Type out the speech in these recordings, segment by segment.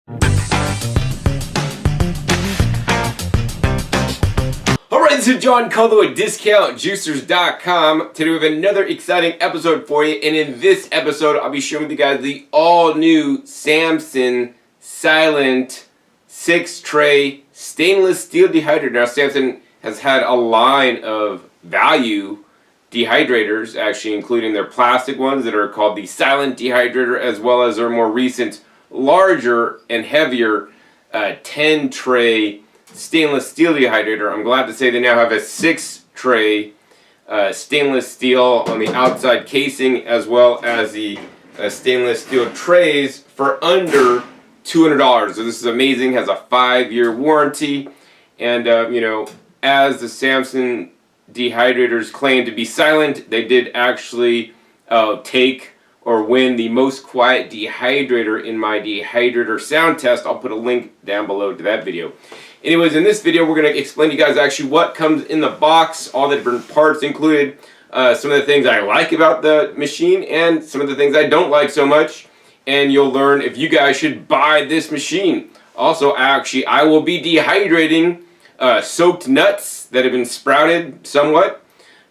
Alright, this is John Caldwell with DiscountJuicers.com. Today we have another exciting episode for you, and in this episode I'll be showing you guys the all-new Samson Silent 6-tray stainless steel dehydrator. Now Samson has had a line of value dehydrators, actually including their plastic ones that are called the Silent Dehydrator, as well as their more recent, larger and heavier 10-tray stainless steel dehydrator. I'm glad to say they now have a 6-tray stainless steel on the outside casing, as well as the stainless steel trays for under $200. So this is amazing. Has a 5-year warranty, and you know, as the Samson Dehydrators claim to be silent, they did actually take or win the most quiet dehydrator in my dehydrator sound test. I'll put a link down below to that video. Anyways, in this video we're going to explain to you guys actually what comes in the box, all the different parts included, some of the things I like about the machine and some of the things I don't like so much, and you'll learn if you guys should buy this machine. Also, actually, I will be dehydrating soaked nuts that have been sprouted somewhat,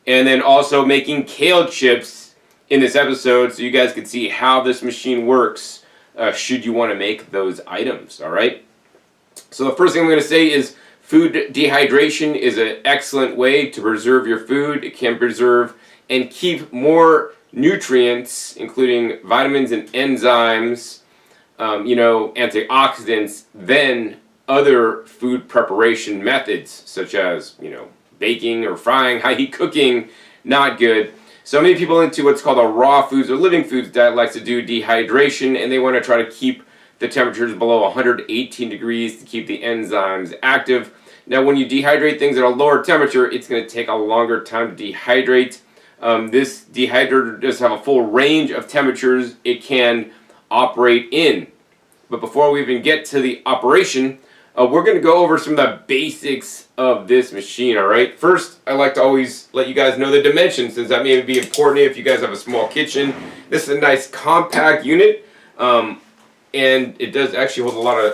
and then also making kale chips in this episode so you guys can see how this machine works should you want to make those items. Alright? So the first thing I'm going to say is food dehydration is an excellent way to preserve your food. It can preserve and keep more nutrients, including vitamins and enzymes, you know, antioxidants, than other food preparation methods, such as, you know, baking or frying, high heat cooking. Not good. So many people into what's called a raw foods or living foods diet likes to do dehydration, and they want to try to keep the temperatures below 118 degrees to keep the enzymes active. Now when you dehydrate things at a lower temperature, it's going to take a longer time to dehydrate. This dehydrator does have a full range of temperatures it can operate in. But before we even get to the operation, we're going to go over some of the basics of this machine, alright? First, I like to always let you guys know the dimensions, since that may be important if you guys have a small kitchen. This is a nice compact unit, and it does actually hold a lot of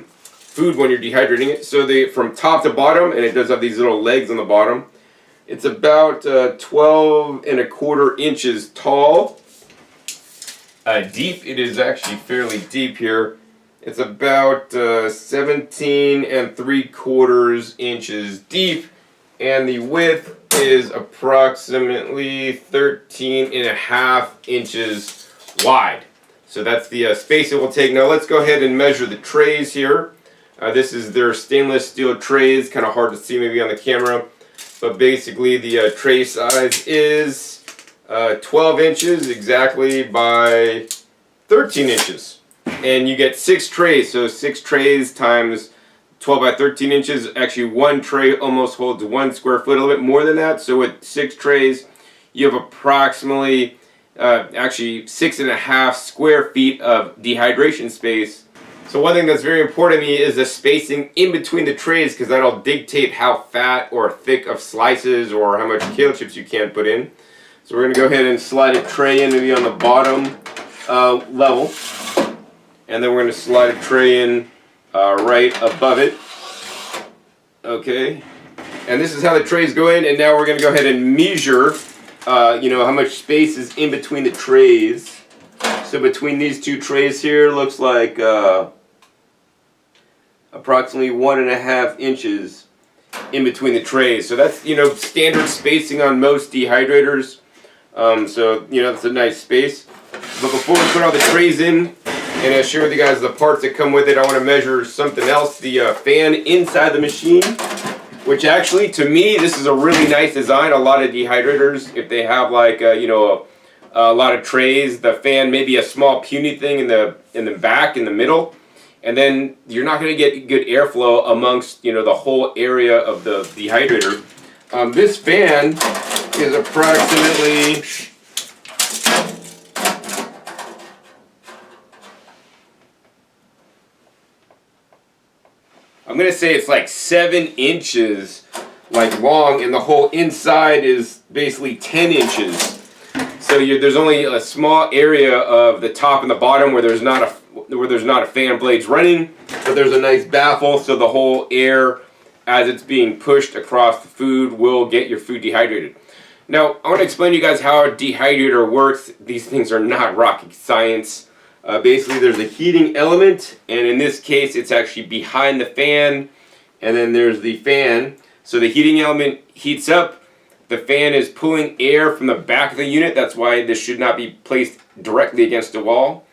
food when you're dehydrating it. So from top to bottom, and it does have these little legs on the bottom, it's about 12¼ inches tall. Deep, it is actually fairly deep here. It's about 17¾ inches deep, and the width is approximately 13½ inches wide. So that's the space it will take. Now let's go ahead and measure the trays here. This is their stainless steel trays. Kind of hard to see maybe on the camera, but basically the tray size is 12 inches exactly by 13 inches. And you get 6 trays, so 6 trays times 12 by 13 inches. Actually, one tray almost holds 1 square foot, a little bit more than that. So with 6 trays, you have approximately, actually 6½ square feet of dehydration space. So one thing that's very important to me is the spacing in between the trays, because that'll dictate how fat or thick of slices or how much kale chips you can put in. So we're going to go ahead and slide a tray in maybe on the bottom level. And then we're going to slide a tray in right above it. Okay. And this is how the trays go in. And now we're going to go ahead and measure, you know, how much space is in between the trays. So between these two trays here, looks like approximately 1½ inches in between the trays. So that's, you know, standard spacing on most dehydrators. So, you know, that's a nice space. But before we put all the trays in, and I share with you guys the parts that come with it, I want to measure something else, the fan inside the machine, which actually, to me, this is a really nice design. A lot of dehydrators, if they have like, you know, a lot of trays, the fan may be a small puny thing in the back, in the middle, and then you're not going to get good airflow amongst, you know, the whole area of the dehydrator. This fan is approximately I'm going to say it's like 7 inches like long, and the whole inside is basically 10 inches. So there's only a small area of the top and the bottom where there's not where there's not a fan blades running, but there's a nice baffle, so the whole air as it's being pushed across the food will get your food dehydrated. Now, I want to explain to you guys how a dehydrator works. These things are not rocket science. Basically, there's a heating element, and in this case, it's actually behind the fan, and then there's the fan. So the heating element heats up. The fan is pulling air from the back of the unit. That's why this should not be placed directly against the wall.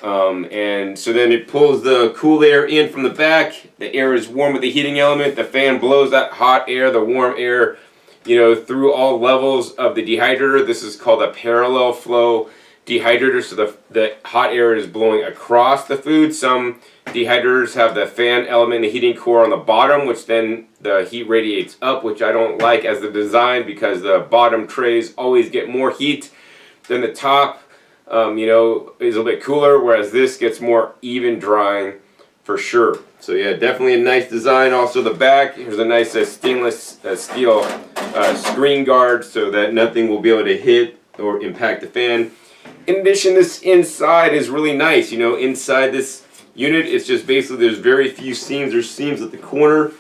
And so then it pulls the cool air in from the back. The air is warm with the heating element. The fan blows that hot air, the warm air, through all levels of the dehydrator. This is called a parallel flow dehydrator, so the hot air is blowing across the food. Some dehydrators have the fan element, the heating core on the bottom, which then the heat radiates up, which I don't like as the design, because the bottom trays always get more heat than the top, is a little bit cooler, whereas this gets more even drying for sure. So yeah, definitely a nice design. Also the back, here's a nice stainless steel screen guard so that nothing will be able to hit or impact the fan. In addition, this inside is really nice. Inside this unit, it's just basically there's very few seams. There's seams at the corner.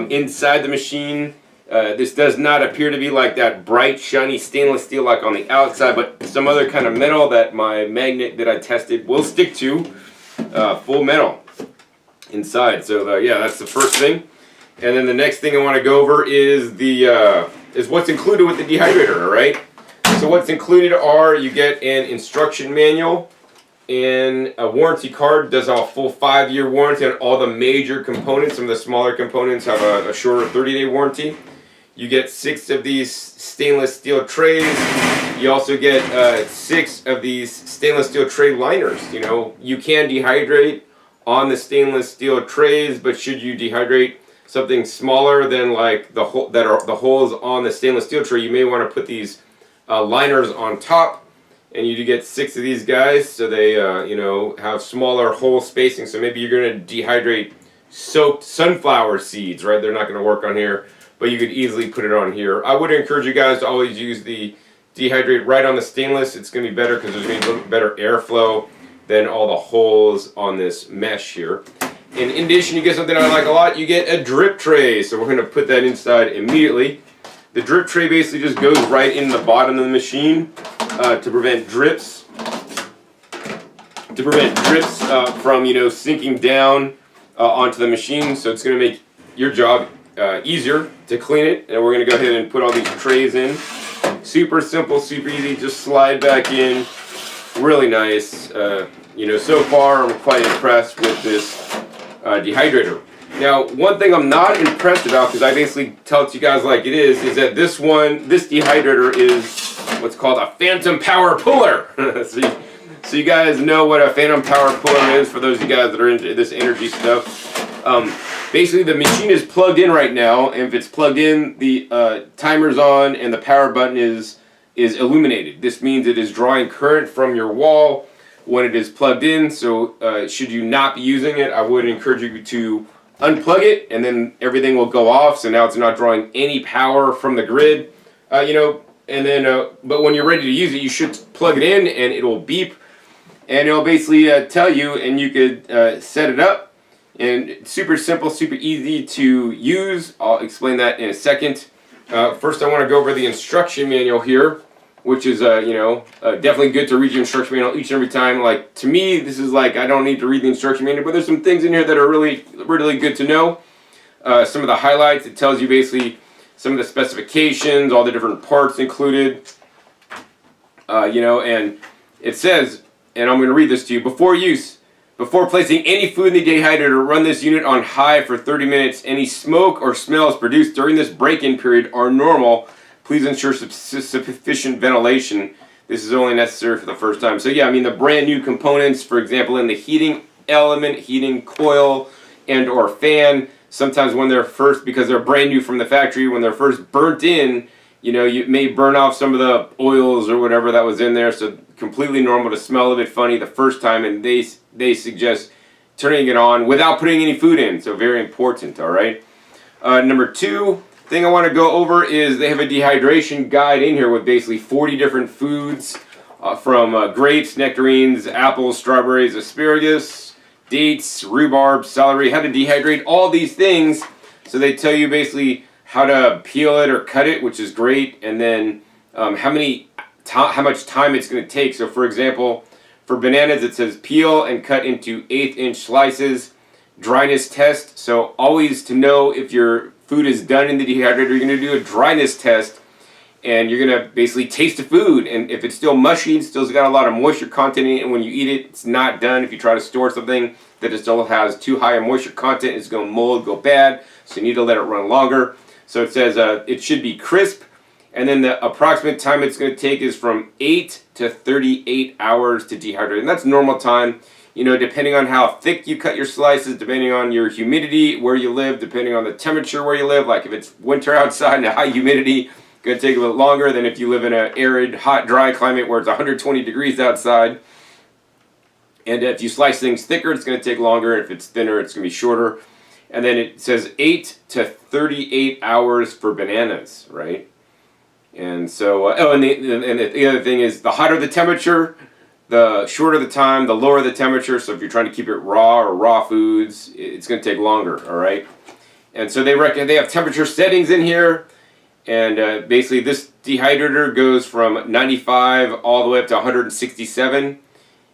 Inside the machine, this does not appear to be like that bright, shiny stainless steel like on the outside, but some other kind of metal that my magnet that I tested will stick to, full metal inside. So yeah, that's the first thing. And then the next thing I want to go over is is what's included with the dehydrator. All right. So what's included are, you get an instruction manual and a warranty card. Does a full 5-year warranty on all the major components. Some of the smaller components have a shorter 30-day warranty. You get 6 of these stainless steel trays. You also get 6 of these stainless steel tray liners. You can dehydrate on the stainless steel trays, but should you dehydrate something smaller than like the holes on the stainless steel tray, you may want to put these liners on top, and you do get 6 of these guys, so they have smaller hole spacing. So maybe you're going to dehydrate soaked sunflower seeds, right? They're not going to work on here, but you could easily put it on here. I would encourage you guys to always use the dehydrate right on the stainless. It's going to be better because there's going to be a little better airflow than all the holes on this mesh here. And in addition, you get something I like a lot. You get a drip tray, so we're going to put that inside immediately. The drip tray basically just goes right in the bottom of the machine to prevent drips. From sinking down onto the machine. So it's going to make your job easier to clean it. And we're going to go ahead and put all these trays in. Super simple, super easy. Just slide back in. Really nice. So far I'm quite impressed with this dehydrator. Now, one thing I'm not impressed about, because I basically tell it to you guys like it is that this dehydrator is what's called a phantom power puller. So you guys know what a phantom power puller is, for those of you guys that are into this energy stuff. Basically, the machine is plugged in right now, and if it's plugged in, the timer's on and the power button is illuminated. This means it is drawing current from your wall when it is plugged in. So should you not be using it, I would encourage you to unplug it, and then everything will go off. So now it's not drawing any power from the grid, but when you're ready to use it, you should plug it in, and it'll beep, and it'll basically tell you, and you could set it up. And it's super simple, super easy to use. I'll explain that in a second. First, I want to go over the instruction manual here, which is definitely good to read your instruction manual each and every time. Like, to me, this is like, I don't need to read the instruction manual, but there's some things in here that are really, really good to know. Some of the highlights, it tells you basically some of the specifications, all the different parts included, and it says, and I'm going to read this to you: before placing any food in the dehydrator, run this unit on high for 30 minutes. Any smoke or smells produced during this break-in period are normal. Please ensure sufficient ventilation. This is only necessary for the first time. So yeah, the brand new components, for example, in the heating element, heating coil, and or fan, sometimes when they're first, because they're brand new from the factory, when they're first burnt in, you may burn off some of the oils or whatever that was in there. So completely normal to smell a bit funny the first time, and they suggest turning it on without putting any food in. So very important, all right? Number 2 thing I want to go over is they have a dehydration guide in here with basically 40 different foods from grapes, nectarines, apples, strawberries, asparagus, dates, rhubarb, celery, how to dehydrate, all these things. So they tell you basically how to peel it or cut it, which is great, and then how much time it's going to take. So for example, for bananas it says peel and cut into 1/8-inch slices. Dryness test, so always to know if your food is done in the dehydrator, you're going to do a dryness test, and you're going to basically taste the food, and if it's still mushy, it's still got a lot of moisture content in it, and when you eat it, it's not done. If you try to store something that it still has too high a moisture content, it's going to mold, go bad, so you need to let it run longer. So it says it should be crisp, and then the approximate time it's going to take is from 8 to 38 hours to dehydrate, and that's normal time. You know, depending on how thick you cut your slices, depending on your humidity, where you live, depending on the temperature where you live, like if it's winter outside and a high humidity, it's going to take a little longer than if you live in an arid, hot, dry climate where it's 120 degrees outside. And if you slice things thicker, it's going to take longer. If it's thinner, it's going to be shorter. And then it says 8 to 38 hours for bananas, right? And so, and the other thing is, the hotter the temperature, the shorter the time, the lower the temperature. So if you're trying to keep it raw or raw foods, it's going to take longer, all right? And so they have temperature settings in here. And basically this dehydrator goes from 95 all the way up to 167.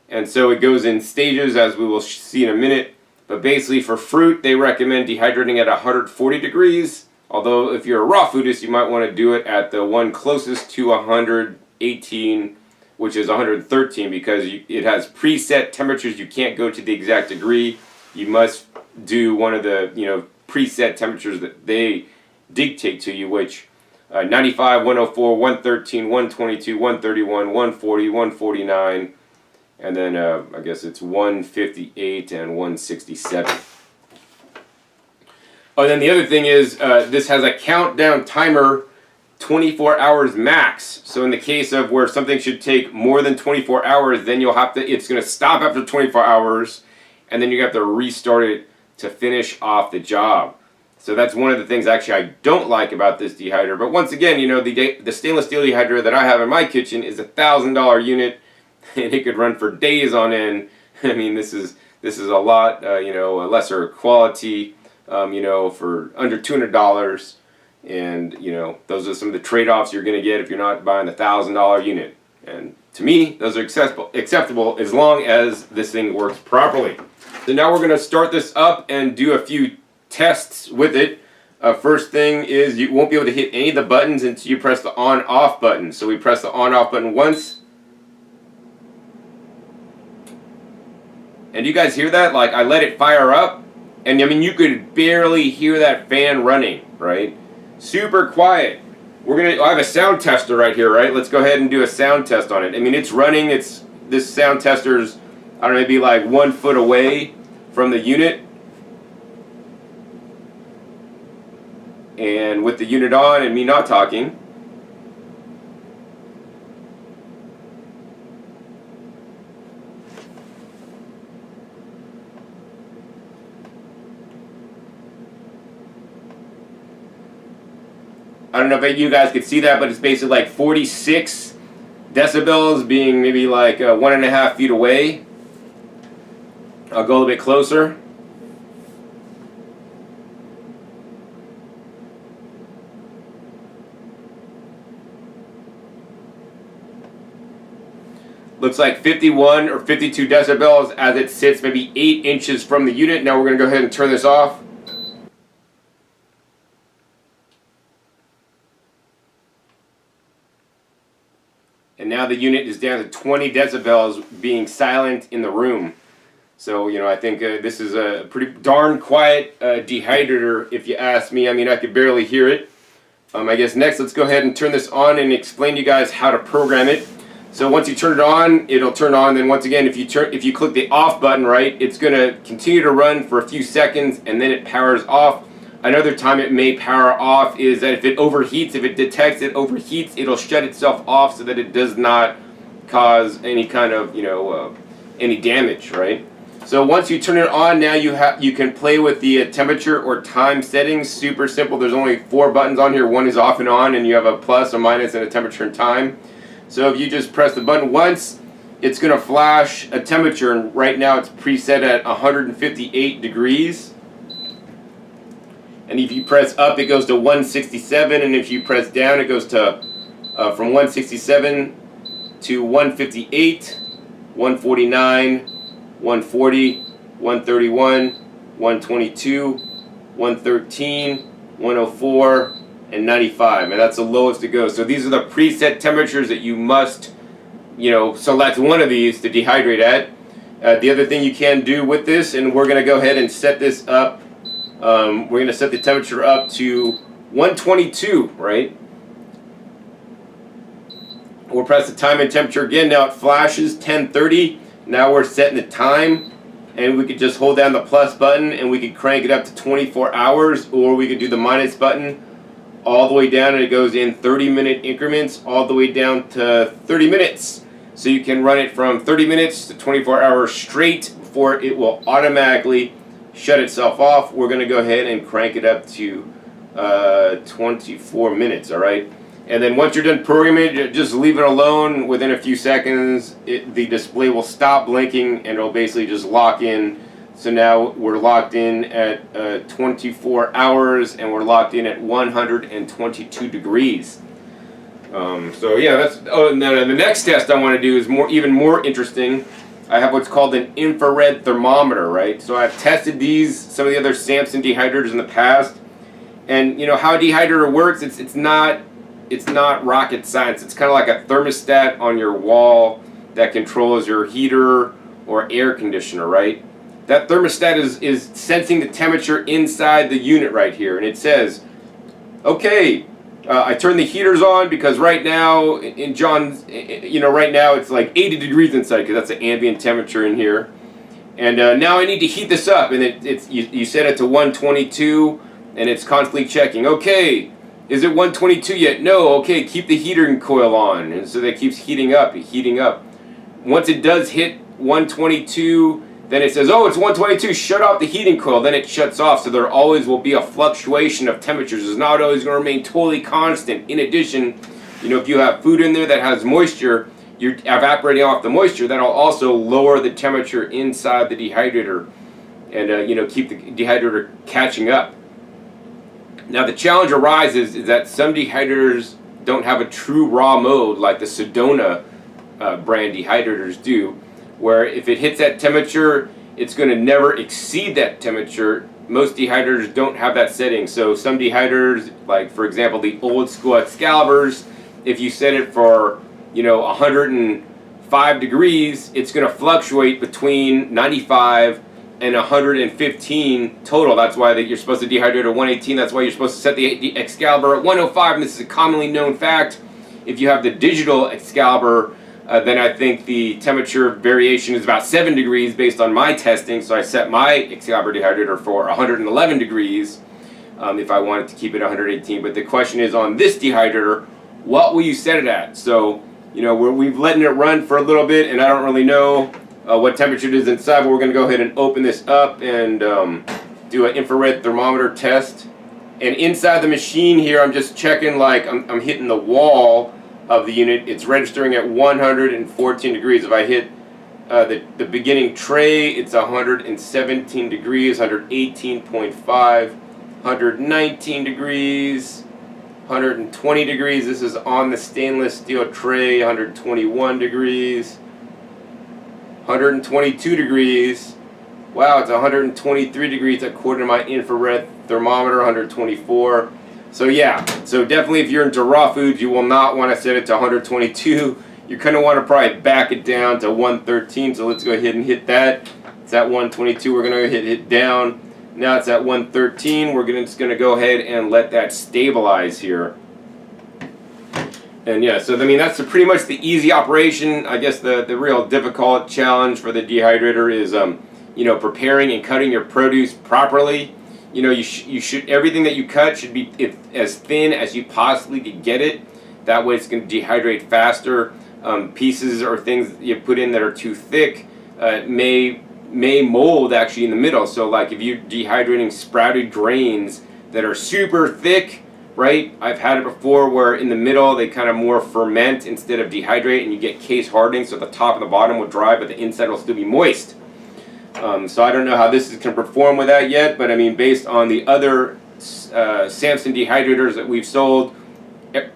And so it goes in stages, as we will see in a minute. But basically for fruit, they recommend dehydrating at 140 degrees. Although if you're a raw foodist, you might want to do it at the one closest to 118, which is 113, because it has preset temperatures. You can't go to the exact degree. You must do one of the preset temperatures that they dictate to you, which 95, 104, 113, 122, 131, 140, 149, and then I guess it's 158 and 167. Oh, and then the other thing is this has a countdown timer, 24 hours max. So in the case of where something should take more than 24 hours, then it's going to stop after 24 hours, and then you have to restart it to finish off the job. So that's one of the things actually I don't like about this dehydrator. But once again, the stainless steel dehydrator that I have in my kitchen is a $1,000 unit, and it could run for days on end. I mean, this is a lot, a lesser quality, for under $200. And, those are some of the trade-offs you're going to get if you're not buying the $1,000 unit. And to me, those are acceptable as long as this thing works properly. So now we're going to start this up and do a few tests with it. First thing is you won't be able to hit any of the buttons until you press the on-off button. So we press the on-off button once. And you guys hear that? Like, I let it fire up. And, I mean, you could barely hear that fan running, right? Super quiet. I have a sound tester right here, right? Let's go ahead and do a sound test on it. I mean, it's running. This sound tester's, I don't know, maybe like 1 foot away from the unit. And with the unit on and me not talking, I don't know if you guys could see that, but it's basically like 46 decibels, being maybe like 1.5 feet away. I'll go a little bit closer. Looks like 51 or 52 decibels as it sits maybe 8 inches from the unit. Now we're going to go ahead and turn this off. And now the unit is down to 20 decibels, being silent in the room. So, I think this is a pretty darn quiet dehydrator, if you ask me. I mean, I could barely hear it. I guess next, let's go ahead and turn this on and explain to you guys how to program it. So once you turn it on, it'll turn on. Then once again, if you click the off button, right, it's going to continue to run for a few seconds, and then it powers off. Another time it may power off is that if it overheats, if it detects it overheats, it'll shut itself off so that it does not cause any kind of, any damage, right? So once you turn it on, now you can play with the temperature or time settings. Super simple. There's only 4 buttons on here. One is off and on, and you have a plus, a minus, and a temperature and time. So if you just press the button once, it's going to flash a temperature, and right now it's preset at 158 degrees. And if you press up, it goes to 167, and if you press down, it goes to from 167 to 158, 149, 140, 131, 122, 113, 104, and 95, and that's the lowest to go. So these are the preset temperatures that you must, select one of these to dehydrate at. The other thing you can do with this, and we're going to go ahead and set this up, we're going to set the temperature up to 122, right? We'll press the time and temperature again. Now it flashes 10:30. Now we're setting the time, and we could just hold down the plus button and we could crank it up to 24 hours, or we could do the minus button all the way down, and it goes in 30-minute increments all the way down to 30 minutes. So you can run it from 30 minutes to 24 hours straight before it will automatically shut itself off. We're going to go ahead and crank it up to 24 minutes, all right? And then once you're done programming it, just leave it alone. Within a few seconds, the display will stop blinking, and it'll basically just lock in. So now we're locked in at 24 hours, and we're locked in at 122 degrees. So yeah, that's. Oh, and then the next test I want to do is even more interesting. I have what's called an infrared thermometer, right? So I've tested some of the other Samson dehydrators in the past, and how a dehydrator works. It's not rocket science. It's kind of like a thermostat on your wall that controls your heater or air conditioner, right? That thermostat is sensing the temperature inside the unit right here, and it says, okay, I turn the heaters on because right now, in John's, right now it's like 80 degrees inside because that's the ambient temperature in here. And now I need to heat this up, and you set it to 122, and it's constantly checking. Okay, is it 122 yet? No. Okay, keep the heating coil on, and so that keeps heating up. Once it does hit 122, then it says, oh, it's 122, shut off the heating coil. Then it shuts off, so there always will be a fluctuation of temperatures. It's not always going to remain totally constant. In addition, if you have food in there that has moisture, you're evaporating off the moisture. That'll also lower the temperature inside the dehydrator and, keep the dehydrator catching up. Now, the challenge arises is that some dehydrators don't have a true raw mode like the Sedona brand dehydrators do, where if it hits that temperature, it's going to never exceed that temperature. Most dehydrators don't have that setting. So some dehydrators, like for example the old school Excaliburs, if you set it for 105 degrees, it's going to fluctuate between 95 and 115 total. That's why you're supposed to dehydrate at 118. That's why you're supposed to set the Excalibur at 105. And this is a commonly known fact. If you have the digital Excalibur, then I think the temperature variation is about 7 degrees based on my testing. So I set my Excalibur dehydrator for 111 degrees if I wanted to keep it 118. But the question is, on this dehydrator, what will you set it at? So, we've letting it run for a little bit, and I don't really know what temperature it is inside, but we're going to go ahead and open this up and do an infrared thermometer test. And inside the machine here, I'm just checking, like I'm hitting the wall of the unit. It's registering at 114 degrees. If I hit the beginning tray, it's 117 degrees, 118.5, 119 degrees, 120 degrees. This is on the stainless steel tray, 121 degrees, 122 degrees. Wow, it's 123 degrees according to my infrared thermometer, 124. So yeah, so definitely if you're into raw foods, you will not want to set it to 122. You're going to want to probably back it down to 113. So let's go ahead and hit that. It's at 122. We're going to hit it down. Now it's at 113. We're just going to go ahead and let that stabilize here. And yeah, so I mean that's pretty much the easy operation. I guess the real difficult challenge for the dehydrator is preparing and cutting your produce properly. You should everything that you cut should be as thin as you possibly could get it. That way it's going to dehydrate faster. Pieces or things that you put in that are too thick may mold actually in the middle. So like if you're dehydrating sprouted grains that are super thick, right? I've had it before where in the middle they kind of more ferment instead of dehydrate, and you get case hardening, so the top and the bottom will dry, but the inside will still be moist. So I don't know how this is going to perform with that yet, but I mean, based on the other Samson Dehydrators that we've sold,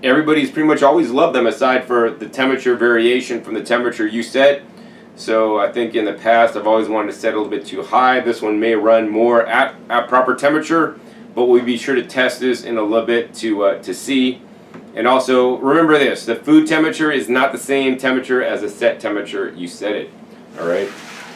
everybody's pretty much always loved them, aside for the temperature variation from the temperature you set. So I think in the past I've always wanted to set a little bit too high. This one may run more at proper temperature, but we'll be sure to test this in a little bit to see. And also remember this: the food temperature is not the same temperature as the set temperature you set it. All right.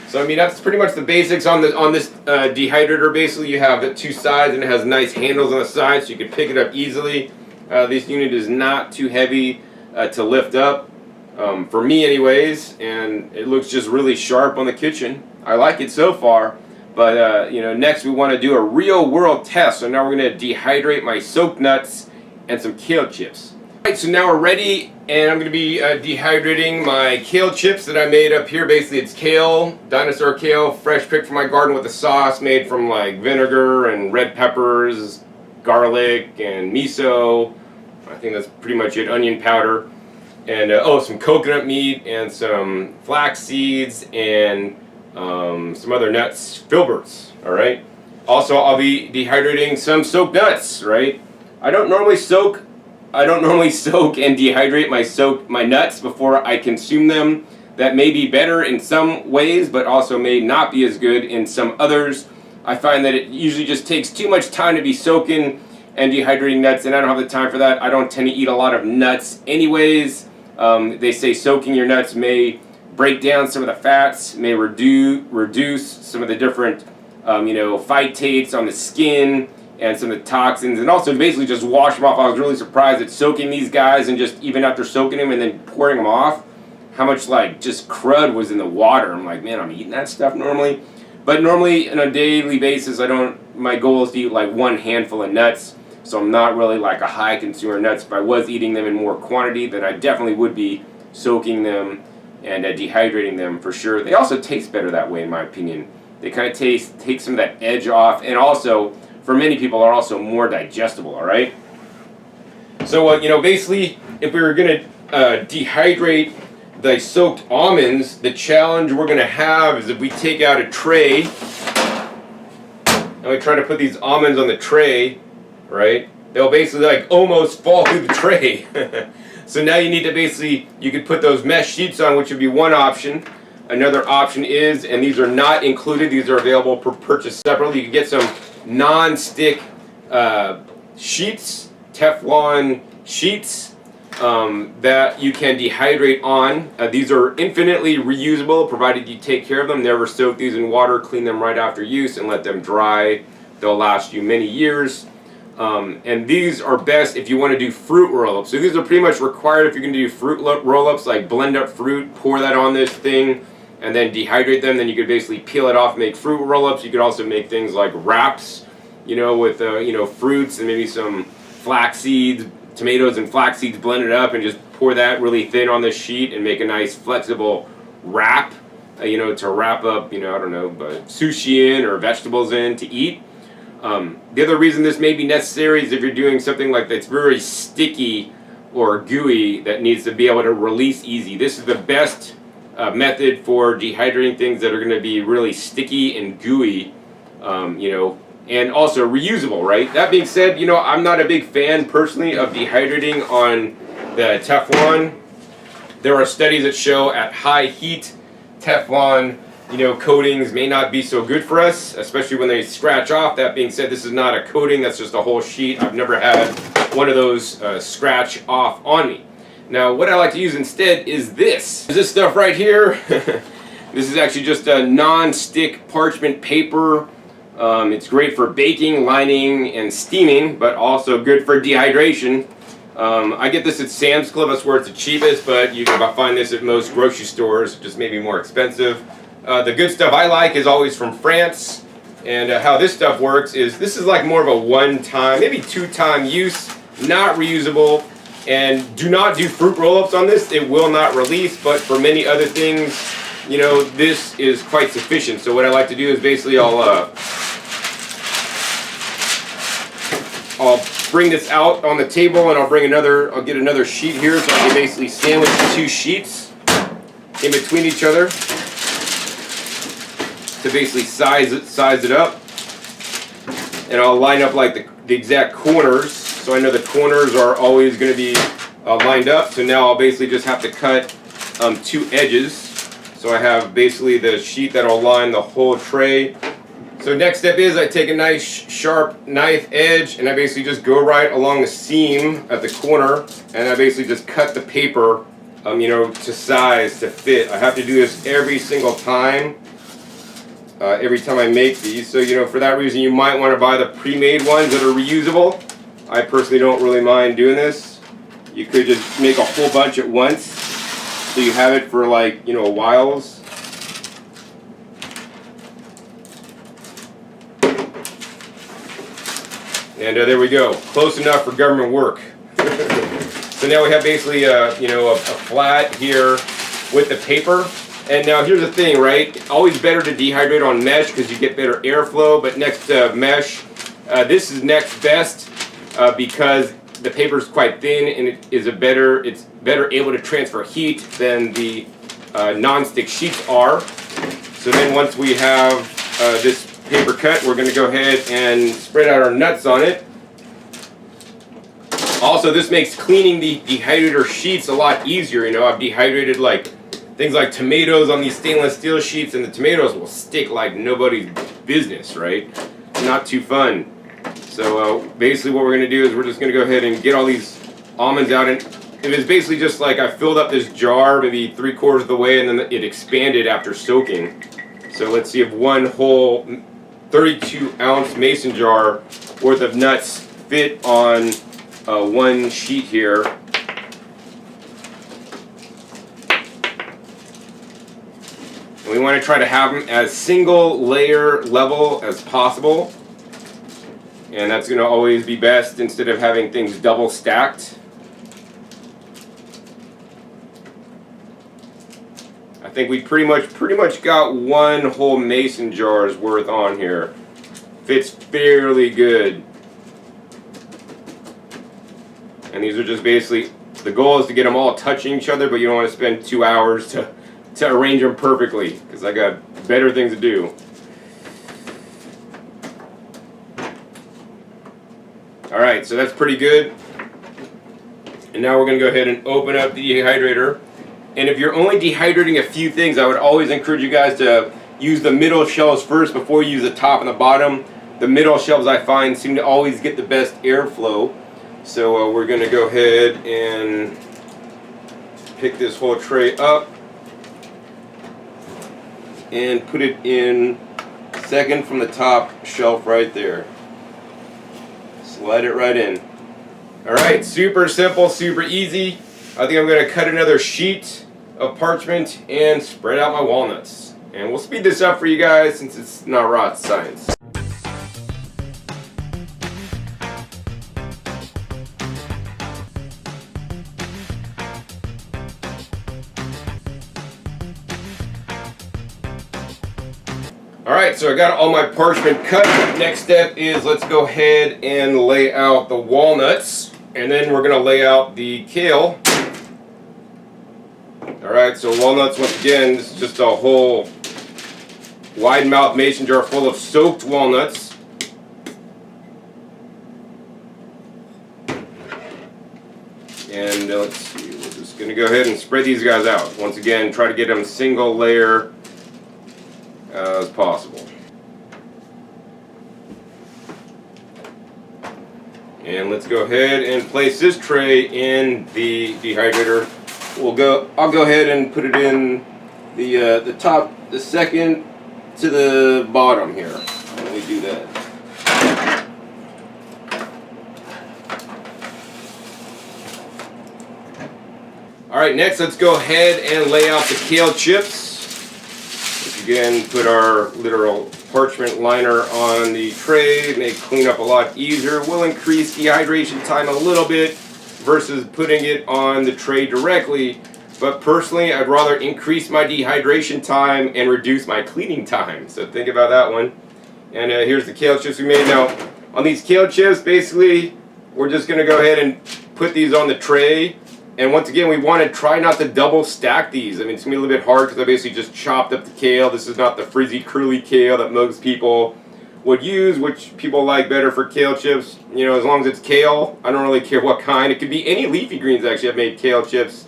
So I mean, that's pretty much the basics on this dehydrator. Basically, you have the two sides, and it has nice handles on the sides, so you can pick it up easily. This unit is not too heavy to lift up, for me anyways, and it looks just really sharp on the kitchen. I like it so far, but you know, next we want to do a real world test. So now we're going to dehydrate my soaked nuts and some kale chips. Alright, so now we're ready, and I'm going to be dehydrating my kale chips that I made up here. Basically, it's kale, dinosaur kale, fresh picked from my garden with a sauce made from like vinegar and red peppers, garlic and miso. I think that's pretty much it. Onion powder, and some coconut meat and some flax seeds and some other nuts, filberts. All right. Also, I'll be dehydrating some soaked nuts. Right. I don't normally soak and dehydrate my nuts before I consume them. That may be better in some ways, but also may not be as good in some others. I find that it usually just takes too much time to be soaking and dehydrating nuts, and I don't have the time for that. I don't tend to eat a lot of nuts anyways. They say soaking your nuts may break down some of the fats, may reduce some of the different phytates on the skin and some of the toxins, and also basically just wash them off. I was really surprised at soaking these guys, and just even after soaking them and then pouring them off, how much like just crud was in the water. I'm like, man, I'm eating that stuff normally. But normally on a daily basis, my goal is to eat like one handful of nuts. So I'm not really like a high consumer of nuts. If I was eating them in more quantity, then I definitely would be soaking them and dehydrating them for sure. They also taste better that way, in my opinion. They kind of take some of that edge off, and also for many people are also more digestible. All right. So basically, if we were gonna dehydrate the soaked almonds, the challenge we're gonna have is if we take out a tray and we try to put these almonds on the tray, right? They'll basically like almost fall through the tray. So now you need to you could put those mesh sheets on, which would be one option. Another option is, and these are not included, these are available for purchase separately, you can get some non-stick sheets, Teflon sheets, that you can dehydrate on. These are infinitely reusable, provided you take care of them. Never soak these in water, clean them right after use, and let them dry. They'll last you many years. And these are best if you want to do fruit roll-ups. So these are pretty much required if you're going to do fruit roll-ups, like blend up fruit, pour that on this thing, and then dehydrate them. Then you could basically peel it off, make fruit roll-ups. You could also make things like wraps, with fruits and maybe some flax seeds, tomatoes and flax seeds blended up, and just pour that really thin on this sheet and make a nice flexible wrap, to wrap up, sushi in or vegetables in to eat. The other reason this may be necessary is if you're doing something like that's very sticky or gooey that needs to be able to release easy. This is the best method for dehydrating things that are going to be really sticky and gooey, and also reusable, right? That being said, I'm not a big fan personally of dehydrating on the Teflon. There are studies that show at high heat, Teflon coatings may not be so good for us, especially when they scratch off. That being said, this is not a coating, that's just a whole sheet. I've never had one of those scratch off on me. Now, what I like to use instead is this. This stuff right here. This is actually just a non-stick parchment paper. It's great for baking, lining, and steaming, but also good for dehydration. I get this at Sam's Club, that's where it's the cheapest, but you can find this at most grocery stores, just maybe more expensive. The good stuff I like is always from France, and how this stuff works is this is like more of a one-time, maybe two-time use, not reusable, and do not do fruit roll-ups on this. It will not release, but for many other things, this is quite sufficient. So what I like to do is basically I'll I'll bring this out on the table and I'll get another sheet here so I can basically sandwich the two sheets in between each other to basically size it up. And I'll line up like the exact corners, so I know the corners are always going to be lined up. So now I'll basically just have to cut two edges. So I have basically the sheet that'll line the whole tray. So next step is I take a nice sharp knife edge and I basically just go right along the seam at the corner, and I basically just cut the paper, to size, to fit. I have to do this every single time. Every time I make these. So, for that reason, you might want to buy the pre-made ones that are reusable. I personally don't really mind doing this. You could just make a whole bunch at once, so you have it for whiles. And there we go. Close enough for government work. So now we have basically a flat here with the paper. And now here's the thing, right? Always better to dehydrate on mesh because you get better airflow. But next to mesh, this is next best because the paper is quite thin and it's better able to transfer heat than the non-stick sheets are. So then once we have this paper cut, we're going to go ahead and spread out our nuts on it. Also, this makes cleaning the dehydrator sheets a lot easier. I've dehydrated things like tomatoes on these stainless steel sheets, and the tomatoes will stick like nobody's business, right? Not too fun. So basically what we're going to do is we're just going to go ahead and get all these almonds out. And it was basically just like I filled up this jar maybe 3/4 of the way, and then it expanded after soaking. So let's see if one whole 32-ounce mason jar worth of nuts fit on one sheet here. And we want to try to have them as single layer level as possible. And that's going to always be best instead of having things double stacked. I think we pretty much got one whole mason jar's worth on here. Fits fairly good. And these are just basically, the goal is to get them all touching each other, but you don't want to spend 2 hours to arrange them perfectly, because I got better things to do. Alright, so that's pretty good. And now we're going to go ahead and open up the dehydrator. And if you're only dehydrating a few things, I would always encourage you guys to use the middle shelves first before you use the top and the bottom. The middle shelves, I find, seem to always get the best airflow. So we're going to go ahead and pick this whole tray up and put it in second from the top shelf right there. Slide it right in. Alright, super simple, super easy. I think I'm going to cut another sheet of parchment and spread out my walnuts. And we'll speed this up for you guys since it's not rocket science. Alright, so I got all my parchment cut. Next step is let's go ahead and lay out the walnuts, and then we're going to lay out the kale. Alright, so walnuts, once again, this is just a whole wide mouth mason jar full of soaked walnuts. And let's see, we're just going to go ahead and spread these guys out. Once again, try to get them single layer as possible. And let's go ahead and place this tray in the dehydrator. I'll go ahead and put it in the top, the second to the bottom here. Let me do that. Alright, next let's go ahead and lay out the kale chips. Let's again put our literal parchment liner on the tray, make cleanup a lot easier. Will increase dehydration time a little bit versus putting it on the tray directly, but personally I'd rather increase my dehydration time and reduce my cleaning time, so think about that one. And here's the kale chips we made. Now On these kale chips, basically, we're just going to go ahead and put these on the tray. And once again, we want to try not to double stack these. I mean, it's going to be a little bit hard because I basically just chopped up the kale. This is not the frizzy, curly kale that most people would use, which people like better for kale chips. You know, as long as it's kale, I don't really care what kind. It could be any leafy greens, actually. I've made kale chips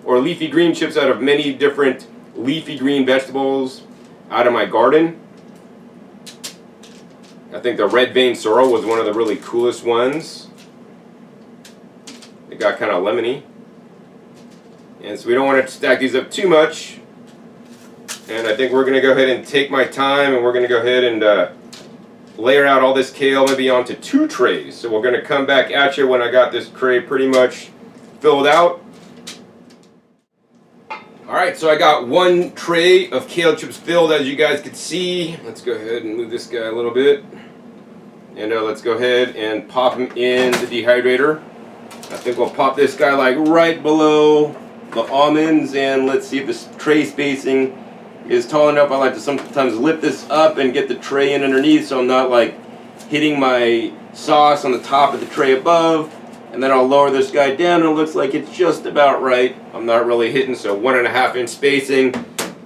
or leafy green chips out of many different leafy green vegetables out of my garden. I think the red vein sorrel was one of the really coolest ones. It got kind of lemony. And so we don't want to stack these up too much. And I think we're going to go ahead and take my time, and we're going to go ahead and layer out all this kale maybe onto 2 trays. So we're going to come back at you when I got this tray pretty much filled out. Alright, so I got 1 tray of kale chips filled, as you guys can see. Let's go ahead and move this guy a little bit. And let's go ahead and pop him in the dehydrator. I think we'll pop this guy like right below the almonds, and let's see if this tray spacing is tall enough. I like to sometimes lift this up and get the tray in underneath so I'm not like hitting my sauce on the top of the tray above. And then I'll lower this guy down, and it looks like it's just about right. I'm not really hitting, so 1.5 inch spacing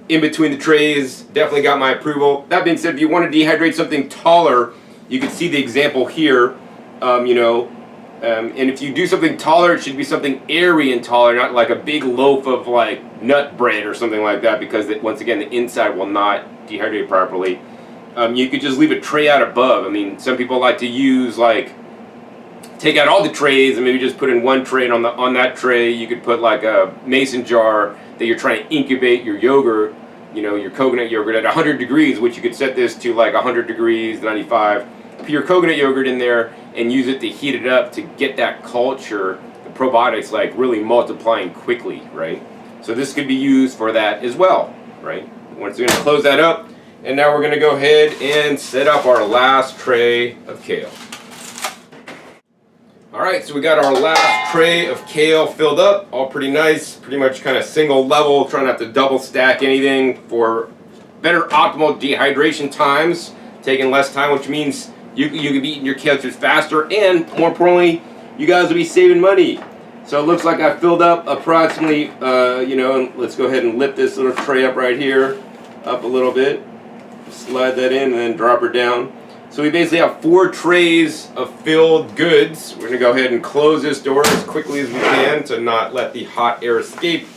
in between the trays. Definitely got my approval. That being said, if you want to dehydrate something taller, you can see the example here, and if you do something taller, it should be something airy and taller, not like a big loaf of like nut bread or something like that, because once again, the inside will not dehydrate properly. You could just leave a tray out above. I mean, some people like to use like, take out all the trays and maybe just put in 1 tray, and on that tray you could put like a mason jar that you're trying to incubate your yogurt, you know, your coconut yogurt at 100 degrees, which you could set this to like 100 degrees, 95. Put your coconut yogurt in there and use it to heat it up to get that culture, the probiotics, like really multiplying quickly, right? So this could be used for that as well, right? Once we're going to close that up, and now we're going to go ahead and set up our last tray of kale. Alright, so we got our last tray of kale filled up, all pretty nice, pretty much kind of single level, trying not to double stack anything for better optimal dehydration times, taking less time, which means you can be eating your kale chips faster, and more importantly, you guys will be saving money. So it looks like I filled up approximately, and let's go ahead and lift this little tray up right here, up a little bit, slide that in, and then drop her down. So we basically have 4 trays of filled goods. We're going to go ahead and close this door as quickly as we can to not let the hot air escape.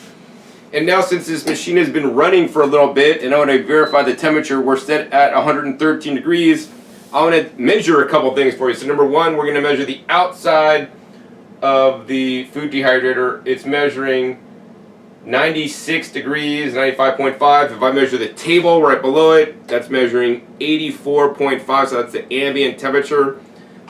And now, since this machine has been running for a little bit, and I want to verify the temperature, we're set at 113 degrees. I want to measure a couple things for you. So number 1, we're going to measure the outside of the food dehydrator. It's measuring 96 degrees, 95.5. If I measure the table right below it, that's measuring 84.5, so that's the ambient temperature.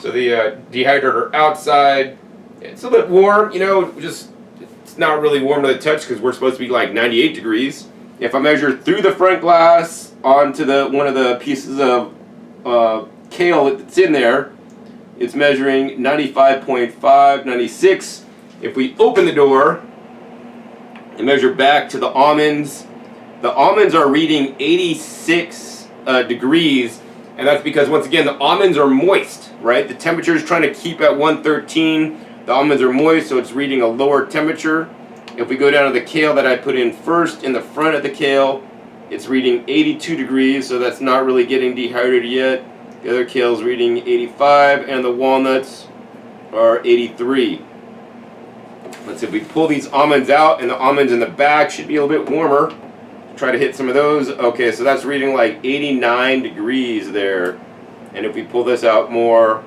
So the dehydrator outside, it's a little bit warm, it's not really warm to the touch because we're supposed to be like 98 degrees. If I measure through the front glass onto one of the pieces of kale that's in there, it's measuring 95.5, 96. If we open the door and measure back to the almonds are reading 86 degrees, and that's because, once again, the almonds are moist, right? The temperature is trying to keep at 113. The almonds are moist, so it's reading a lower temperature. If we go down to the kale that I put in first in the front of the kale, it's reading 82 degrees, so that's not really getting dehydrated yet. The other kale is reading 85, and the walnuts are 83. Let's see, if we pull these almonds out, and the almonds in the back should be a little bit warmer. Try to hit some of those. Okay, so that's reading like 89 degrees there. And if we pull this out more,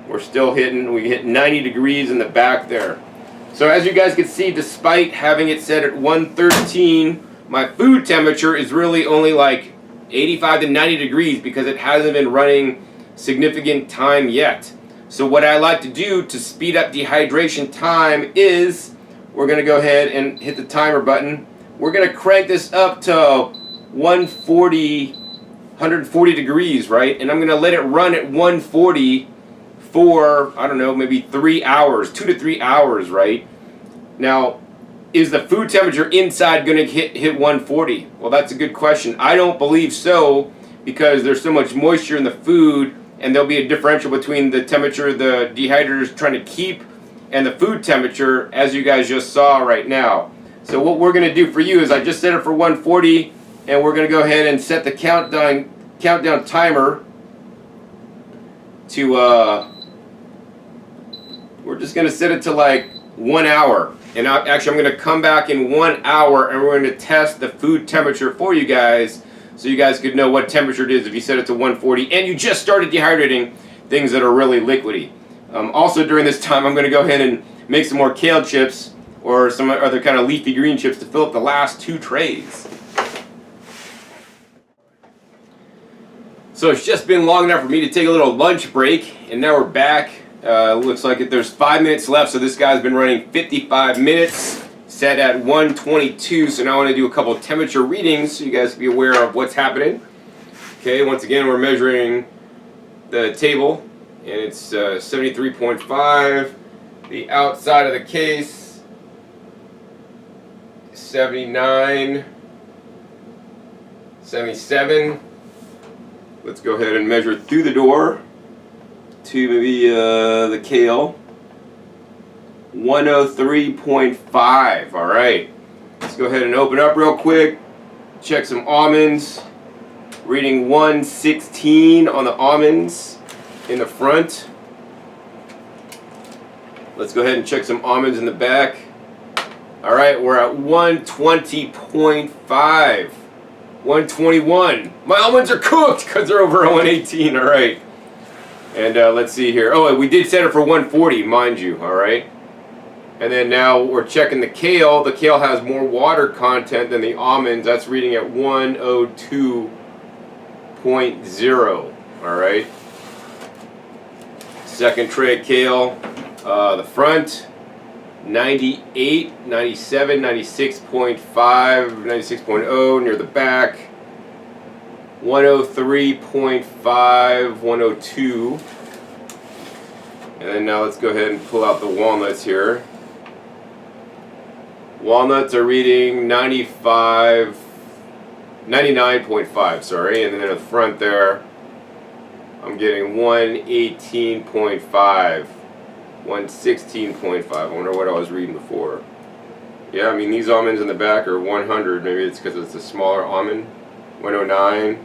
we hit 90 degrees in the back there. So as you guys can see, despite having it set at 113, my food temperature is really only like 85 to 90 degrees because it hasn't been running significant time yet. So what I like to do to speed up dehydration time is we're going to go ahead and hit the timer button. We're going to crank this up to 140 degrees, right? And I'm going to let it run at 140 for, I don't know, maybe 3 hours, 2 to 3 hours, right? Now, is the food temperature inside going to hit 140? Well, that's a good question. I don't believe so, because there's so much moisture in the food and there'll be a differential between the temperature the dehydrator is trying to keep and the food temperature, as you guys just saw right now. So what we're going to do for you is I just set it for 140, and we're going to go ahead and set the countdown timer to we're just going to set it to like 1 hour. And actually I'm going to come back in 1 hour and we're going to test the food temperature for you guys, so you guys could know what temperature it is if you set it to 140 and you just started dehydrating things that are really liquidy. Also during this time I'm going to go ahead and make some more kale chips or some other kind of leafy green chips to fill up the last 2 trays. So it's just been long enough for me to take a little lunch break, and now we're back. Looks like there's 5 minutes left, so this guy's been running 55 minutes, set at 122. So now I want to do a couple of temperature readings so you guys can be aware of what's happening. Okay, once again we're measuring the table, and it's 73.5. The outside of the case, 79, 77. Let's go ahead and measure through the door to maybe the kale. 103.5. All right. Let's go ahead and open up real quick. Check some almonds. Reading 116 on the almonds in the front. Let's go ahead and check some almonds in the back. All right, we're at 120.5. 121. My almonds are cooked because they're over 118. All right. And let's see here. Oh, we did set it for 140, mind you. All right. And then now we're checking the kale. The kale has more water content than the almonds. That's reading at 102.0. All right. Second tray of kale. The front, 98, 97, 96.5, 96.0 near the back. 103.5, 102. And then now let's go ahead and pull out the walnuts here. Walnuts are reading 95, 99.5, sorry. And then in the front there, I'm getting 118.5, 116.5. I wonder what I was reading before. Yeah, I mean, these almonds in the back are 100. Maybe it's because it's a smaller almond. 109,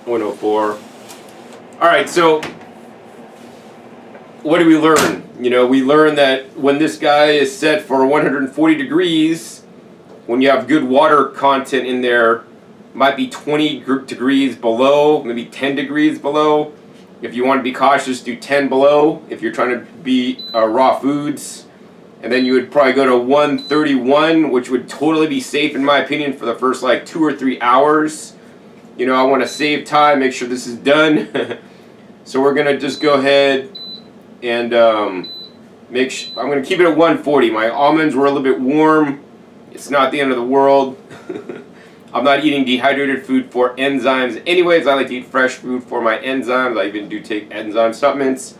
104. All right, so what did we learn? You know, we learned that when this guy is set for 140 degrees, when you have good water content in there, might be 20 degrees below, maybe 10 degrees below. If you want to be cautious, do 10 below if you're trying to be raw foods. And then you would probably go to 131, which would totally be safe in my opinion for the first like 2 or 3 hours. You know, I want to save time, make sure this is done. So we're going to just go ahead and I'm going to keep it at 140. My almonds were a little bit warm. It's not the end of the world. I'm not eating dehydrated food for enzymes anyways. I like to eat fresh food for my enzymes. I even do take enzyme supplements.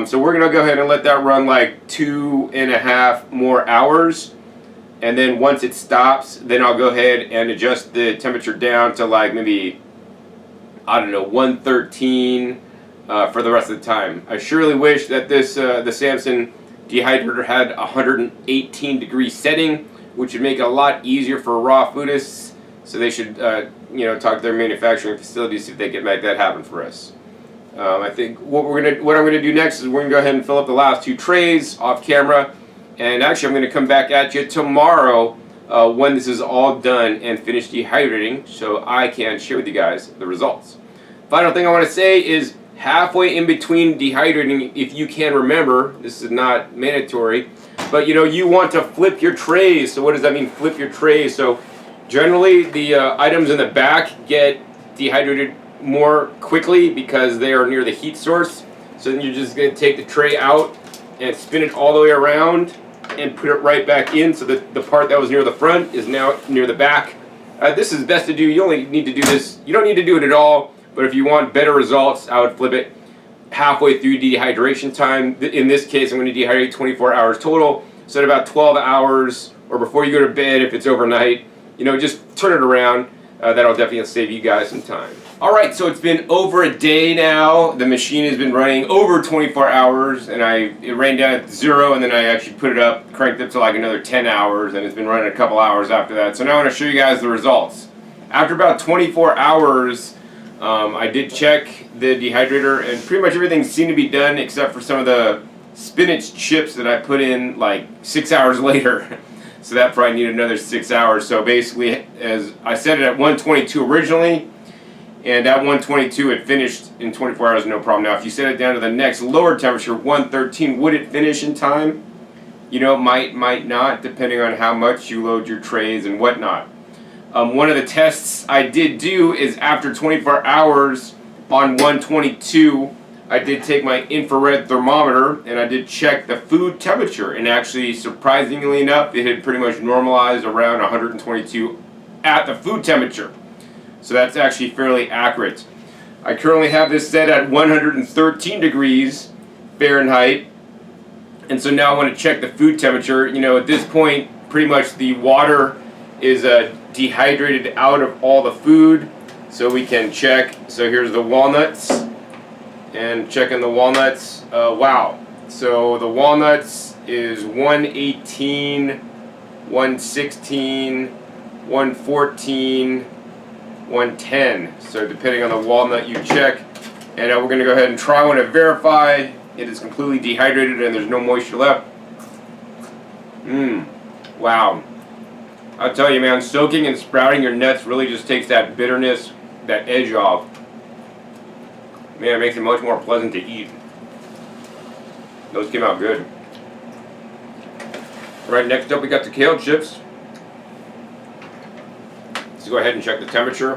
So we're going to go ahead and let that run like 2.5 more hours. And then once it stops, then I'll go ahead and adjust the temperature down to like maybe, I don't know, 113 for the rest of the time. I surely wish that this the Samson Dehydrator had a 118 degree setting, which would make it a lot easier for raw foodists. So they should talk to their manufacturing facilities, see if they can make that happen for us. I think what I'm gonna do next is we're gonna go ahead and fill up the last 2 trays off camera, and actually I'm gonna come back at you tomorrow when this is all done and finished dehydrating, so I can share with you guys the results. Final thing I want to say is halfway in between dehydrating, if you can remember, this is not mandatory, but you want to flip your trays. So what does that mean, flip your trays? So generally the items in the back get dehydrated more quickly because they are near the heat source. So then you're just going to take the tray out and spin it all the way around and put it right back in, so that the part that was near the front is now near the back. This is best to do. You only need to do this. You don't need to do it at all, but if you want better results, I would flip it halfway through dehydration time. In this case, I'm going to dehydrate 24 hours total, so at about 12 hours or before you go to bed if it's overnight, just turn it around. That'll definitely save you guys some time. Alright, so it's been over a day now. The machine has been running over 24 hours, and it ran down at 0, and then I actually put it up, cranked it to like another 10 hours, and it's been running a couple hours after that. So now I want to show you guys the results. After about 24 hours, I did check the dehydrator, and pretty much everything seemed to be done except for some of the spinach chips that I put in like 6 hours later. So that probably needed another 6 hours. So basically, as I set it at 122 originally, and at 122 it finished in 24 hours, no problem. Now if you set it down to the next lower temperature, 113, would it finish in time? You know, might not, depending on how much you load your trays and whatnot. One of the tests I did do is after 24 hours on 122, I did take my infrared thermometer and I did check the food temperature, and actually, surprisingly enough, it had pretty much normalized around 122 at the food temperature. So that's actually fairly accurate. I currently have this set at 113 degrees Fahrenheit, and so now I want to check the food temperature. You know, at this point, pretty much the water is dehydrated out of all the food, so we can check. So here's the walnuts, and checking the walnuts. Wow. So the walnuts is 118, 116, 114, 110. So depending on the walnut you check. And we're going to go ahead and try one to verify it is completely dehydrated and there's no moisture left. Wow. I'll tell you, man, soaking and sprouting your nuts really just takes that bitterness, that edge off. Man, it makes it much more pleasant to eat. Those came out good. Alright, next up we got the kale chips. Let's go ahead and check the temperature.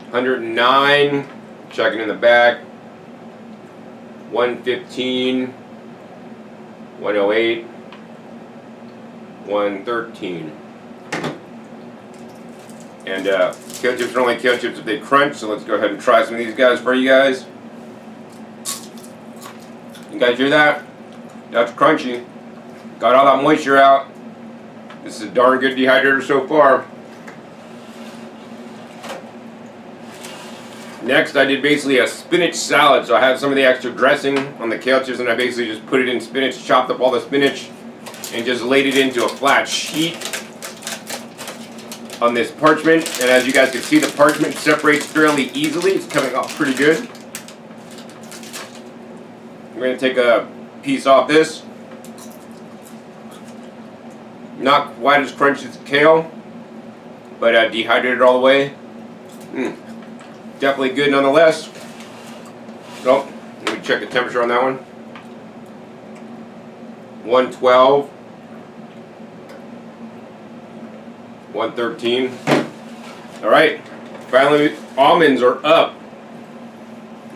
109, checking in the back. 115, 108, 113. And kale chips are only kale chips if they crunch, so let's go ahead and try some of these guys for you guys. You guys hear that? That's crunchy. Got all that moisture out. This is a darn good dehydrator so far. Next, I did basically a spinach salad. So I had some of the extra dressing on the kale chips, and I basically just put it in spinach, chopped up all the spinach, and just laid it into a flat sheet on this parchment. And as you guys can see, the parchment separates fairly easily. It's coming off pretty good. I'm going to take a piece off this. Not quite as crunchy as kale, but dehydrated all the way. Definitely good nonetheless. So, let me check the temperature on that one. 112. 113. Alright, finally almonds are up.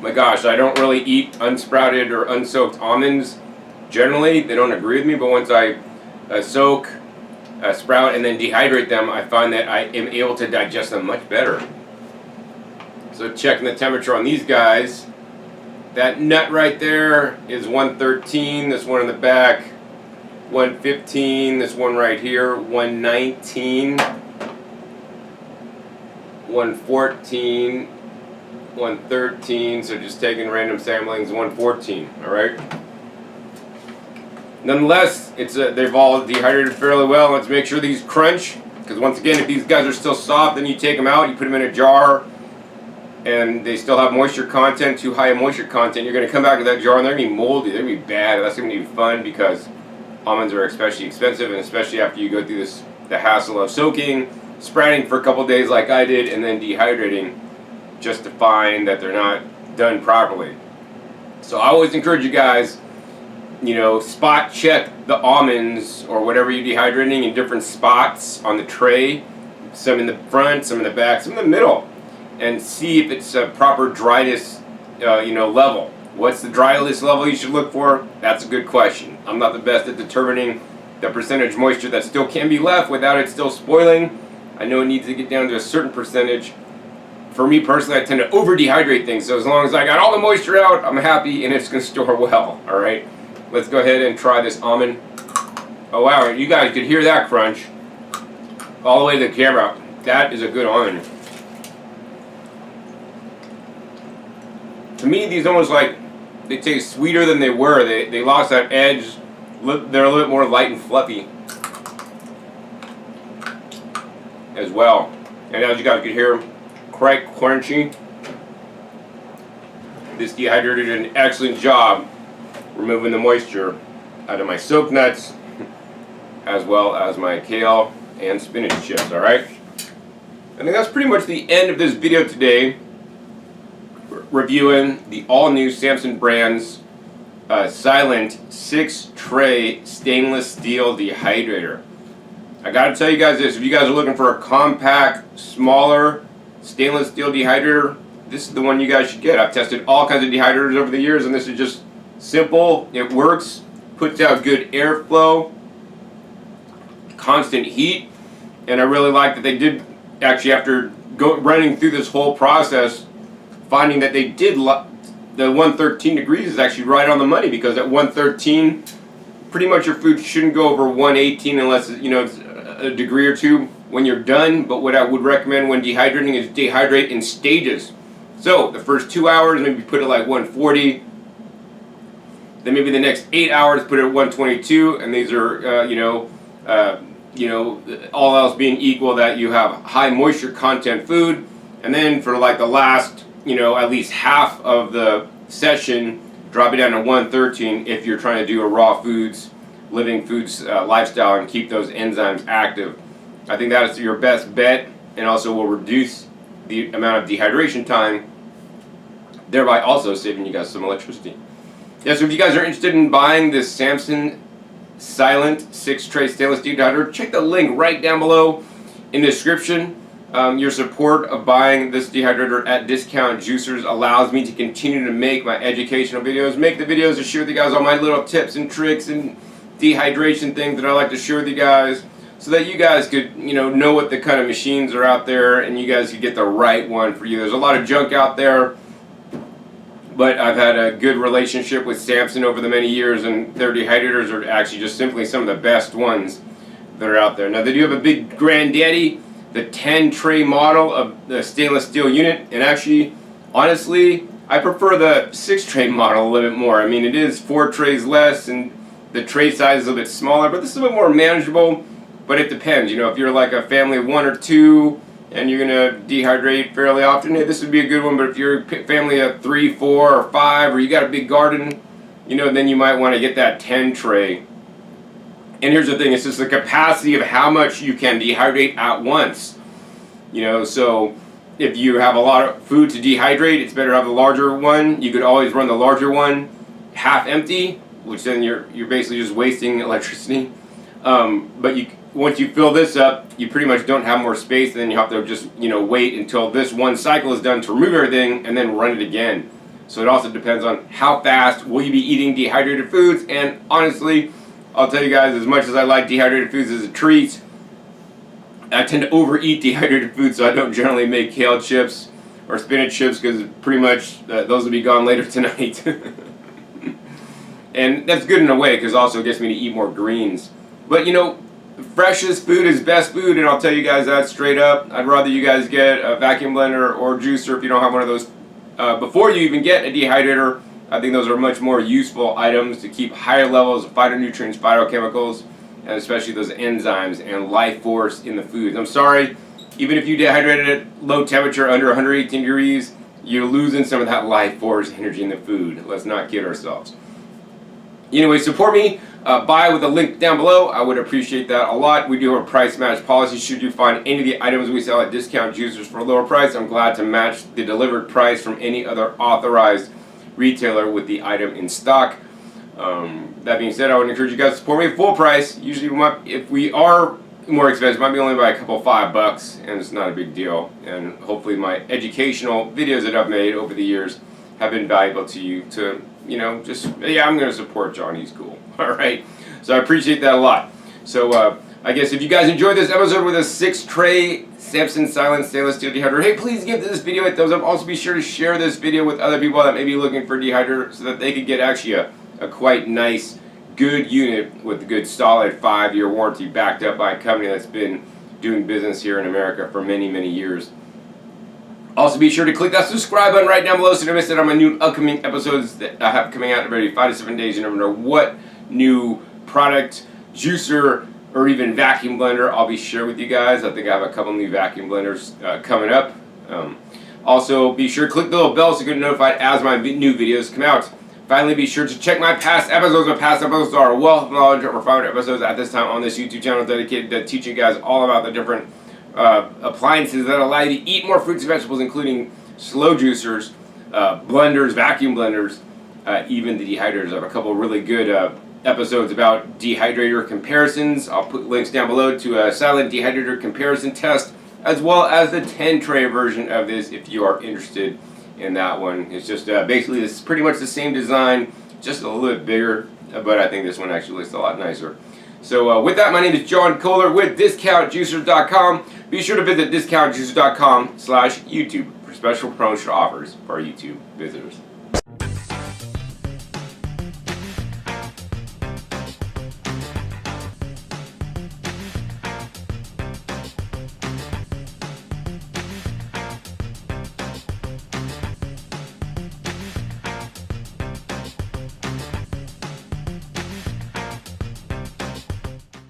My gosh, I don't really eat unsprouted or unsoaked almonds. Generally, they don't agree with me, but once I soak, sprout, and then dehydrate them, I find that I am able to digest them much better. So checking the temperature on these guys, that nut right there is 113, this one in the back 115, this one right here 119, 114, 113, so just taking random samplings, 114, alright? Nonetheless, they've all dehydrated fairly well. Let's make sure these crunch, because once again, if these guys are still soft, then you take them out, you put them in a jar, and they still have moisture content, too high a moisture content, you're going to come back to that jar and they're going to be moldy, they're going to be bad. That's going to be fun because almonds are especially expensive, and especially after you go through the hassle of soaking, sprouting for a couple days like I did, and then dehydrating just to find that they're not done properly. So I always encourage you guys, you know, spot check the almonds or whatever you're dehydrating in different spots on the tray, some in the front, some in the back, some in the middle, and see if it's a proper dryness level. What's the dryness level you should look for? That's a good question. I'm not the best at determining the percentage moisture that still can be left without it still spoiling. I know it needs to get down to a certain percentage. For me personally, I tend to over dehydrate things, so as long as I got all the moisture out, I'm happy and it's going to store well. Alright, let's go ahead and try this almond. Oh wow, you guys could hear that crunch all the way to the camera. That is a good almond. To me, these almost like they taste sweeter than they were. They lost that edge. They're a little bit more light and fluffy as well. And as you guys can hear, quite crunchy. This dehydrator did an excellent job removing the moisture out of my soaked nuts, as well as my kale and spinach chips. Alright? I think that's pretty much the end of this video today. Reviewing the all-new Samson brand's Silent 6-tray stainless steel dehydrator. I gotta tell you guys this, if you guys are looking for a compact, smaller stainless steel dehydrator, this is the one you guys should get. I've tested all kinds of dehydrators over the years, and this is just simple, it works, puts out good airflow, constant heat, and I really like that they did, actually after running through this whole process, finding that they did, the 113 degrees is actually right on the money, because at 113, pretty much your food shouldn't go over 118 unless, you know, it's a degree or two when you're done. But what I would recommend when dehydrating is dehydrate in stages. So the first 2 hours, maybe put it like 140. Then maybe the next 8 hours, put it at 122. And these are, all else being equal, that you have high moisture content food. And then for like the last, at least half of the session, drop it down to 113 if you're trying to do a raw foods, living foods lifestyle and keep those enzymes active. I think that is your best bet, and also will reduce the amount of dehydration time, thereby also saving you guys some electricity. Yeah, so if you guys are interested in buying this Samson Silent 6-tray stainless steel dehydrator, check the link right down below in the description. Your support of buying this dehydrator at Discount Juicers allows me to continue to make my educational videos, make the videos to share with you guys all my little tips and tricks and dehydration things that I like to share with you guys, so that you guys could, know what the kind of machines are out there, and you guys could get the right one for you. There's a lot of junk out there, but I've had a good relationship with Samson over the many years, and their dehydrators are actually just simply some of the best ones that are out there. Now, they do have a big granddaddy, the 10-tray model of the stainless steel unit, and actually, honestly, I prefer the 6-tray model a little bit more. I mean, it is 4 trays less, and the tray size is a bit smaller, but this is a bit more manageable. But it depends, if you're like a family of 1 or 2 and you're gonna dehydrate fairly often, hey, this would be a good one. But if you're a family of 3, 4, or 5, or you got a big garden, then you might want to get that 10-tray. And here's the thing, it's just the capacity of how much you can dehydrate at once. So if you have a lot of food to dehydrate, it's better to have the larger one. You could always run the larger one half empty, which then you're basically just wasting electricity. But once you fill this up, you pretty much don't have more space, and then you have to just wait until this one cycle is done to remove everything, and then run it again. So it also depends on how fast will you be eating dehydrated foods. And honestly, I'll tell you guys, as much as I like dehydrated foods as a treat, I tend to overeat dehydrated food, so I don't generally make kale chips or spinach chips, because pretty much those will be gone later tonight. And that's good in a way, because also it gets me to eat more greens. But freshest food is best food, and I'll tell you guys that straight up. I'd rather you guys get a vacuum blender or juicer if you don't have one of those before you even get a dehydrator. I think those are much more useful items to keep higher levels of phytonutrients, phytochemicals, and especially those enzymes and life force in the foods. I'm sorry, even if you dehydrate it at low temperature under 118 degrees, you're losing some of that life force energy in the food. Let's not kid ourselves. Anyway, support me. Buy with the link down below. I would appreciate that a lot. We do have a price match policy. Should you find any of the items we sell at Discount Juicers for a lower price, I'm glad to match the delivered price from any other authorized retailer with the item in stock. That being said, I would encourage you guys to support me at full price. Usually, if we are more expensive, it might be only by a couple $5, and it's not a big deal. And hopefully, my educational videos that I've made over the years have been valuable to you to, I'm going to support John. He's cool. All right. So I appreciate that a lot. So I guess if you guys enjoyed this episode with a 6-tray Samson Silent stainless steel dehydrator, hey, please give this video a thumbs up. Also be sure to share this video with other people that may be looking for a dehydrator, so that they could get actually a quite nice, good unit with a good solid 5-year warranty, backed up by a company that's been doing business here in America for many, many years. Also, be sure to click that subscribe button right down below so you don't miss out on my new upcoming episodes that I have coming out in every 5 to 7 days. You never know what new product, juicer, or even vacuum blender I'll be sharing with you guys. I think I have a couple new vacuum blenders coming up. Also, be sure to click the little bell so you get notified as my new videos come out. Finally, be sure to check my past episodes. My past episodes are a wealth of knowledge, over 500 episodes at this time on this YouTube channel dedicated to teaching you guys all about the different appliances that allow you to eat more fruits and vegetables, including slow juicers, blenders, vacuum blenders, even the dehydrators. I have a couple of really good episodes about dehydrator comparisons. I'll put links down below to a silent dehydrator comparison test, as well as the 10-tray version of this if you are interested in that one. It's just basically it's pretty much the same design, just a little bit bigger, but I think this one actually looks a lot nicer. So with that, my name is John Kohler with DiscountJuicers.com. Be sure to visit DiscountJuicers.com/YouTube for special promotional offers for our YouTube visitors.